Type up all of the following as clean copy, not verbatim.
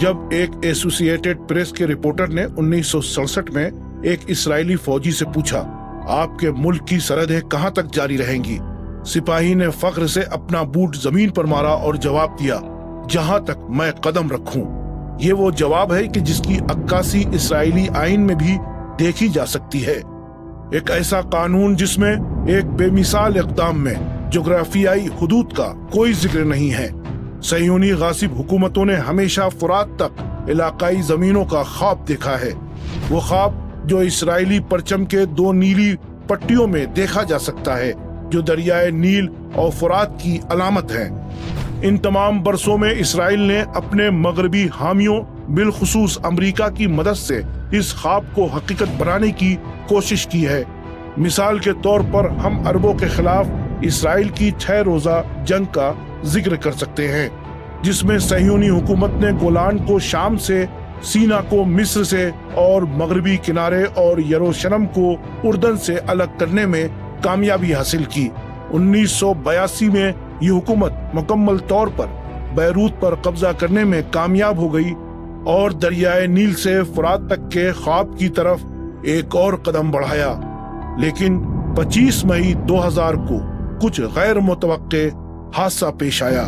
जब एक associated press के रिपोर्टर ने 1967 में एक इस्राएली फौजी से पूछा, आपके मुल्क की सरहदें कहां तक जारी रहेंगी? सिपाही ने फख्र से अपना बूट जमीन पर मारा और जवाब दिया, जहां तक मैं कदम रखूं। ये वो जवाब है कि जिसकी अक्कासी इस्राएली आइन में भी देखी जा सकती है। एक ऐसा कानून जिसमें एक बेमिसाल इक़दाम में जोग्राफियाई हुदूद का कोई जिक्र नहीं है। सह्यूनी गासिब हुकूमतों ने हमेशा फुरात तक इलाकाई जमीनों का ख्वाब देखा है, वो ख्वाब जो इस्राएली परचम के दो नीली पट्टियों में देखा जा सकता है, जो दरियाए नील और फुरात की अलामत है। इन तमाम बरसों में इसराइल ने अपने मगरबी हामियों बिलखुसूस अमरीका की मदद से इस ख्वाब को हकीकत बनाने की कोशिश की है। मिसाल के तौर पर हम अरबों के खिलाफ इसराइल की 6 रोजा जंग का जिक्र कर सकते हैं, जिसमें सह्यूनी हुकूमत ने गोलान को शाम से, सीना को मिस्र से और मगरबी किनारे और यरूशलेम को उर्दन से अलग करने में कामयाबी हासिल की। 1982 में ये हुकूमत मुकम्मल तौर पर बैरूत पर कब्जा करने में कामयाब हो गई और दरियाए नील से फुरात तक के ख्वाब की तरफ एक और कदम बढ़ाया। लेकिन 25 मई 2000 को कुछ गैर मुतवक्के हादसा पेश आया।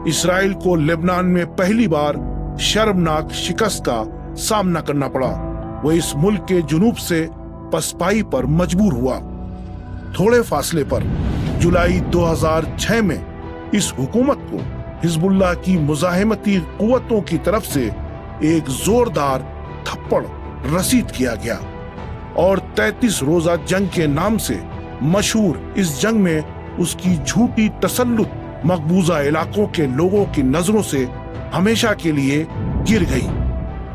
इसराइल को लेबनान में पहली बार शर्मनाक शिकस्त का सामना करना पड़ा। वो इस मुल्क के जुनूब से पसपाई पर मजबूर हुआ। थोड़े फासले पर जुलाई 2006 में इस हुकूमत को हिजबुल्लाह की मुजाहिमती कुव्वतों की तरफ से एक जोरदार थप्पड़ रसीद किया गया और 33 रोजा जंग के नाम से मशहूर इस जंग में उसकी झूठी तसल्लुत मकबूजा इलाकों के लोगों की नजरों से हमेशा के लिए गिर गई।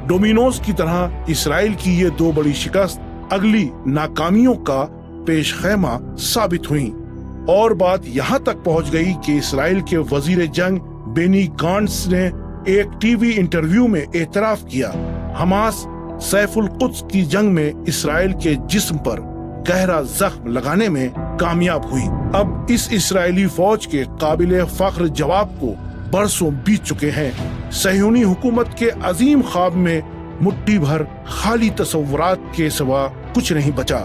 डोमिनोज की तरह इसराइल की ये 2 बड़ी शिकस्त अगली नाकामियों का पेश खैमा साबित हुई और बात यहाँ तक पहुँच गई कि इसराइल के वजीर जंग बेनी गांट्स ने एक टीवी इंटरव्यू में एतराफ किया, हमास सैफुल कुद्स की जंग में इसराइल के जिस्म पर गहरा जख्म लगाने में कामयाब हुई। अब इस इसराइली फौज के काबिले फख्र जवाब को बरसों बीत चुके हैं। सह्यूनी हुकूमत के अजीम ख्वाब में मुट्ठी भर खाली तस्वुरात के सिवा कुछ नहीं बचा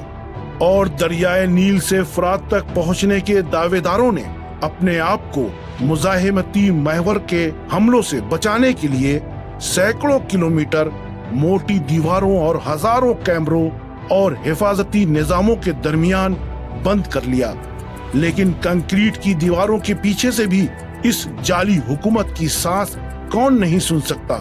और दरियाए नील से फुरात तक पहुंचने के दावेदारों ने अपने आप को मुजाहिमती महवर के हमलों से बचाने के लिए सैकड़ों किलोमीटर मोटी दीवारों और हजारों कैमरों और हिफाजती निजामों के दरमियान बंद कर लिया। लेकिन कंक्रीट की दीवारों के पीछे से भी इस जाली हुकूमत की सांस कौन नहीं सुन सकता।